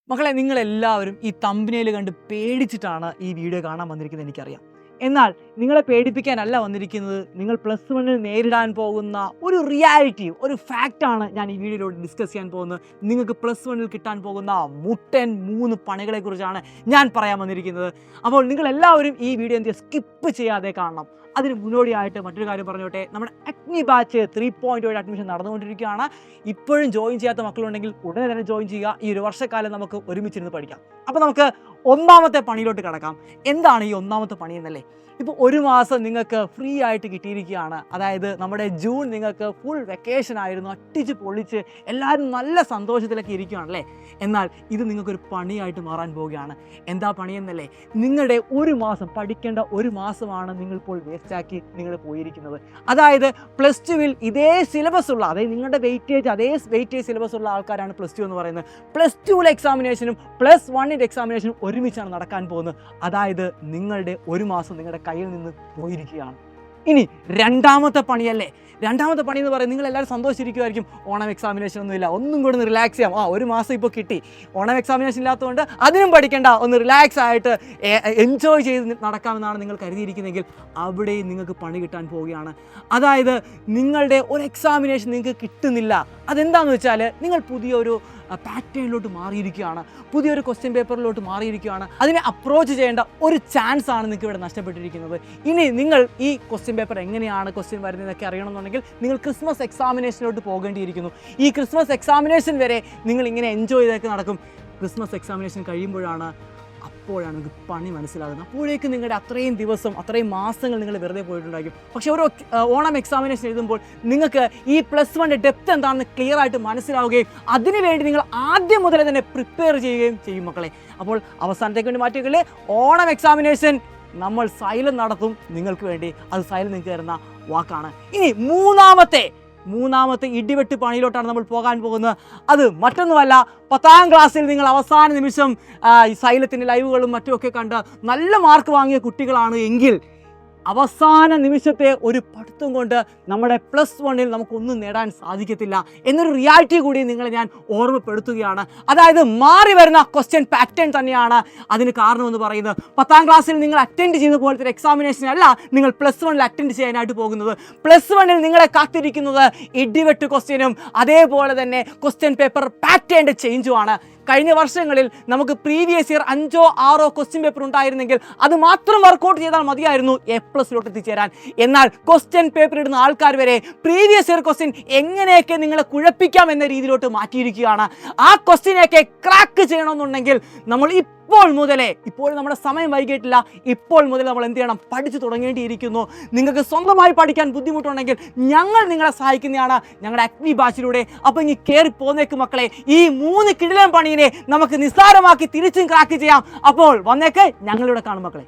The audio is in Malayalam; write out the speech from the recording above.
മക്കളെ, നിങ്ങളെല്ലാവരും ഈ തമ്പനയിൽ കണ്ട് പേടിച്ചിട്ടാണ് ഈ വീഡിയോ കാണാൻ വന്നിരിക്കുന്നത് എനിക്കറിയാം. എന്നാൽ നിങ്ങളെ പേടിപ്പിക്കാനല്ല വന്നിരിക്കുന്നത്. നിങ്ങൾ പ്ലസ് വണ്ണിൽ നേരിടാൻ പോകുന്ന ഒരു റിയാലിറ്റി, ഒരു ഫാക്റ്റാണ് ഞാൻ ഈ വീഡിയോയിലൂടെ ഡിസ്കസ് ചെയ്യാൻ പോകുന്നത്. നിങ്ങൾക്ക് പ്ലസ് വണ്ണിൽ കിട്ടാൻ പോകുന്ന മുട്ടൻ 3 പണികളെക്കുറിച്ചാണ് ഞാൻ പറയാൻ വന്നിരിക്കുന്നത്. അപ്പോൾ നിങ്ങളെല്ലാവരും ഈ വീഡിയോ സ്കിപ്പ് ചെയ്യാതെ കാണണം. അതിന് മുന്നോടിയായിട്ട് മറ്റൊരു കാര്യം പറഞ്ഞോട്ടെ, നമ്മുടെ അഗ്നി ബാച്ച് 3.0 അഡ്മിഷൻ നടന്നുകൊണ്ടിരിക്കുകയാണ്. ഇപ്പോഴും ജോയിൻ ചെയ്യാത്ത മക്കളുണ്ടെങ്കിൽ ഉടനെ തന്നെ ജോയിൻ ചെയ്യുക. ഈ ഒരു വർഷക്കാലം നമുക്ക് ഒരുമിച്ചിരുന്ന് പഠിക്കാം. അപ്പോൾ നമുക്ക് ഒന്നാമത്തെ പണിയിലോട്ട് കിടക്കാം. എന്താണ് ഈ ഒന്നാമത്തെ പണി എന്നല്ലേ? ഇപ്പോൾ 1 മാസം നിങ്ങൾക്ക് ഫ്രീ ആയിട്ട് കിട്ടിയിരിക്കുകയാണ്. അതായത് നമ്മുടെ ജൂൺ നിങ്ങൾക്ക് ഫുൾ വെക്കേഷൻ ആയിരുന്നു, അട്ടിച്ച് പൊളിച്ച് എല്ലാവരും നല്ല സന്തോഷത്തിലൊക്കെ ഇരിക്കുകയാണല്ലേ. എന്നാൽ ഇത് നിങ്ങൾക്കൊരു പണിയായിട്ട് മാറാൻ പോവുകയാണ്. എന്താ പണിയെന്നല്ലേ? നിങ്ങളുടെ 1 മാസം പഠിക്കേണ്ട 1 മാസമാണ് നിങ്ങളിപ്പോൾ വേസ്റ്റാക്കി നിങ്ങൾ പോയിരിക്കുന്നത്. അതായത് പ്ലസ് ടുവിൽ ഇതേ സിലബസ് ഉള്ള, അതായത് നിങ്ങളുടെ അതേ വെയിറ്റേജ് സിലബസ് ഉള്ള ആൾക്കാരാണ് പ്ലസ് ടു എന്ന് പറയുന്നത്. പ്ലസ് ടുവിലെ എക്സാമിനേഷനും പ്ലസ് വണ്ണിൻ്റെ എക്സാമിനേഷനും ഒരുമിച്ചാണ് നടക്കാൻ പോകുന്നത്. അതായത് നിങ്ങളുടെ 1 മാസം നിങ്ങളുടെ കയ്യിൽ നിന്ന് പോയിരിക്കുകയാണ്. ഇനി രണ്ടാമത്തെ പണിയല്ലേ? രണ്ടാമത്തെ പണി എന്ന് പറയുന്നത് നിങ്ങളെല്ലാവരും സന്തോഷിച്ചിരിക്കുമായിരിക്കും. ഓണം എക്സാമിനേഷൻ ഒന്നുമില്ല, ഒന്നും കൂടെ ഒന്ന് റിലാക്സ് ചെയ്യാം. 1 മാസം ഇപ്പോൾ കിട്ടി. ഓണം എക്സാമിനേഷൻ ഇല്ലാത്തതുകൊണ്ട് അതിനും പഠിക്കേണ്ട, ഒന്ന് റിലാക്സ് ആയിട്ട് എൻജോയ് ചെയ്ത് നടക്കാമെന്നാണ് നിങ്ങൾ കരുതിയിരിക്കുന്നതെങ്കിൽ അവിടെയും നിങ്ങൾക്ക് പണി കിട്ടാൻ പോവുകയാണ്. അതായത് നിങ്ങളുടെ ഒരു എക്സാമിനേഷൻ നിങ്ങൾക്ക് കിട്ടുന്നില്ല. അതെന്താണെന്ന് വെച്ചാൽ നിങ്ങൾ പുതിയൊരു പാറ്റേണിലോട്ട് മാറിയിരിക്കുകയാണ്, പുതിയൊരു ക്വസ്റ്റ്യൻ പേപ്പറിലോട്ട് മാറിയിരിക്കുകയാണ്. അതിനെ അപ്രോച്ച് ചെയ്യേണ്ട ഒരു ചാൻസ് ആണ് നിങ്ങൾക്ക് ഇവിടെ നഷ്ടപ്പെട്ടിരിക്കുന്നത്. ഇനി നിങ്ങൾ ഈ ക്വസ്റ്റ്യൻ പേപ്പർ എങ്ങനെയാണ് ക്വസ്റ്റ്യൻ വരുന്നതെന്നൊക്കെ അറിയണമെന്നുണ്ടെങ്കിൽ നിങ്ങൾ ക്രിസ്മസ് എക്സാമിനേഷനിലോട്ട് പോകേണ്ടിയിരിക്കുന്നു. ഈ ക്രിസ്മസ് എക്സാമിനേഷൻ വരെ നിങ്ങൾ ഇങ്ങനെ എൻജോയ് ചെയ്തൊക്കെ നടക്കും. ക്രിസ്മസ് എക്സാമിനേഷൻ കഴിയുമ്പോഴാണ് നിങ്ങൾക്ക് പണി മനസ്സിലാകുന്നത്. അപ്പോഴേക്ക് നിങ്ങളുടെ അത്രയും ദിവസം, അത്രയും മാസങ്ങൾ നിങ്ങൾ വെറുതെ പോയിട്ടുണ്ടായിരിക്കും. പക്ഷേ ഒരു ഓണം എക്സാമിനേഷൻ എഴുതുമ്പോൾ നിങ്ങൾക്ക് ഈ പ്ലസ് വണ്ണിൻ്റെ ഡെപ്ത് എന്താണെന്ന് ക്ലിയർ ആയിട്ട് മനസ്സിലാവുകയും അതിനുവേണ്ടി നിങ്ങൾ ആദ്യം മുതലേ തന്നെ പ്രിപ്പയർ ചെയ്യുകയും ചെയ്യും മക്കളെ. അപ്പോൾ അവസാനത്തേക്ക് വേണ്ടി മാറ്റിവെക്കല്ലേ, ഓണം എക്സാമിനേഷൻ നമ്മൾ സൈലം നടത്തും നിങ്ങൾക്ക് വേണ്ടി. അത് സൈലം നിങ്ങൾക്ക് തരുന്ന വാക്കാണ്. ഇനി മൂന്നാമത്തെ ഇടിവെട്ട് പണിയിലോട്ടാണ് നമ്മൾ പോകാൻ പോകുന്നത്. അത് മറ്റൊന്നുമല്ല, 10ാം ക്ലാസ്സിൽ നിങ്ങൾ അവസാന നിമിഷം സൈലത്തിൻ്റെ ലൈവുകളും മറ്റുമൊക്കെ കണ്ട് നല്ല മാർക്ക് വാങ്ങിയ കുട്ടികളാണ് എങ്കിൽ അവസാന നിമിഷത്തെ ഒരു പഠിത്തം കൊണ്ട് നമ്മുടെ പ്ലസ് വണ്ണിൽ നമുക്കൊന്നും നേടാൻ സാധിക്കത്തില്ല എന്നൊരു റിയാലിറ്റി കൂടി നിങ്ങളെ ഞാൻ ഓർമ്മപ്പെടുത്തുകയാണ്. അതായത് മാറി വരുന്ന ക്വസ്റ്റ്യൻ പാറ്റേൺ തന്നെയാണ് അതിന് കാരണമെന്ന് പറയുന്നത്. 10ാം ക്ലാസ്സിൽ നിങ്ങൾ അറ്റൻഡ് ചെയ്യുന്ന പോലത്തെ ഒരു എക്സാമിനേഷൻ അല്ല നിങ്ങൾ പ്ലസ് വണ്ണിൽ അറ്റൻഡ് ചെയ്യാനായിട്ട് പോകുന്നത്. പ്ലസ് വണ്ണിൽ നിങ്ങളെ കാത്തിരിക്കുന്നത് ഇടിവെട്ട് ക്വസ്റ്റ്യനും അതേപോലെ തന്നെ ക്വസ്റ്റ്യൻ പേപ്പർ പാറ്റേണിൻ്റെ ചേഞ്ചുമാണ്. കഴിഞ്ഞ വർഷങ്ങളിൽ നമുക്ക് പ്രീവിയസ് ഇയർ 5ഓ 6ഓ ക്വസ്റ്റ്യൻ പേപ്പർ ഉണ്ടായിരുന്നെങ്കിൽ അത് മാത്രം വർക്കൗട്ട് ചെയ്താൽ മതിയായിരുന്നു A+ലോട്ട് എത്തിച്ചേരാൻ. എന്നാൽ ക്വസ്റ്റ്യൻ പേപ്പർ ഇടുന്ന ആൾക്കാർ വരെ പ്രീവിയസ് ഇയർ ക്വസ്റ്റ്യൻ എങ്ങനെയൊക്കെ നിങ്ങളെ കുഴപ്പിക്കാം എന്ന രീതിയിലോട്ട് മാറ്റിയിരിക്കുകയാണ്. ആ ക്വസ്റ്റ്യനെയൊക്കെ ക്രാക്ക് ചെയ്യണമെന്നുണ്ടെങ്കിൽ നമ്മൾ ഇപ്പോൾ നമ്മുടെ സമയം വൈകിട്ടില്ല. ഇപ്പോൾ മുതൽ നമ്മൾ എന്ത് ചെയ്യണം? പഠിച്ചു തുടങ്ങേണ്ടിയിരിക്കുന്നു. നിങ്ങൾക്ക് സ്വന്തമായി പഠിക്കാൻ ബുദ്ധിമുട്ടുണ്ടെങ്കിൽ ഞങ്ങൾ നിങ്ങളെ സഹായിക്കുന്നതാണ് ഞങ്ങളുടെ അഗ്നി ബാച്ചിലൂടെ. അപ്പോൾ ഇനി കയറി പോന്നേക്ക് മക്കളെ. ഈ 3 കിടിലൻ പണിയെ നമുക്ക് നിസ്സാരമാക്കി തിരിച്ചും ക്രാക്ക് ചെയ്യാം. അപ്പോൾ വന്നേക്ക്, ഞങ്ങളിവിടെ കാണും മക്കളെ.